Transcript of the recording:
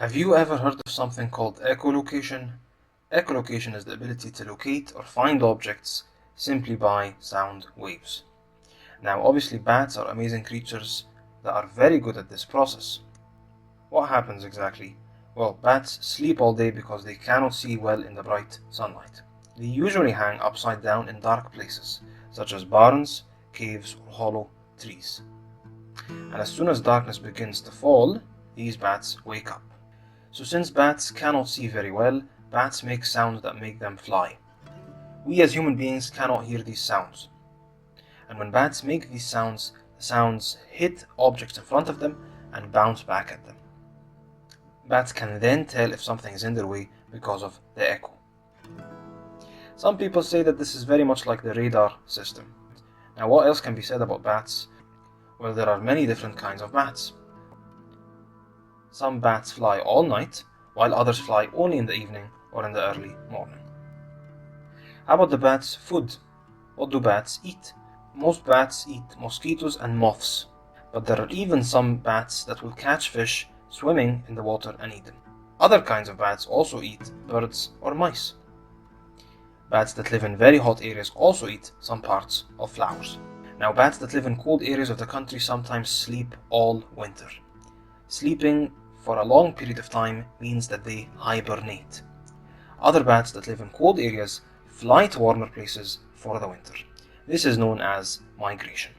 Have you ever heard of something called echolocation? Echolocation is the ability to locate or find objects simply by sound waves. Now, obviously, bats are amazing creatures that are very good at this process. What happens exactly? Well, bats sleep all day because they cannot see well in the bright sunlight. They usually hang upside down in dark places, such as barns, caves, or hollow trees. And as soon as darkness begins to fall, these bats wake up. So since bats cannot see very well, bats make sounds that make them fly. We as human beings cannot hear these sounds. And when bats make these sounds, the sounds hit objects in front of them and bounce back at them. Bats can then tell if something is in their way because of the echo. Some people say that this is very much like the radar system. Now, what else can be said about bats? Well, there are many different kinds of bats. Some bats fly all night, while others fly only in the evening or in the early morning. How about the bats' food? What do bats eat? Most bats eat mosquitoes and moths, but there are even some bats that will catch fish swimming in the water and eat them. Other kinds of bats also eat birds or mice. Bats that live in very hot areas also eat some parts of flowers. Now, bats that live in cold areas of the country sometimes sleep all winter. Sleeping for a long period of time means that they hibernate. Other bats that live in cold areas fly to warmer places for the winter. This is known as migration.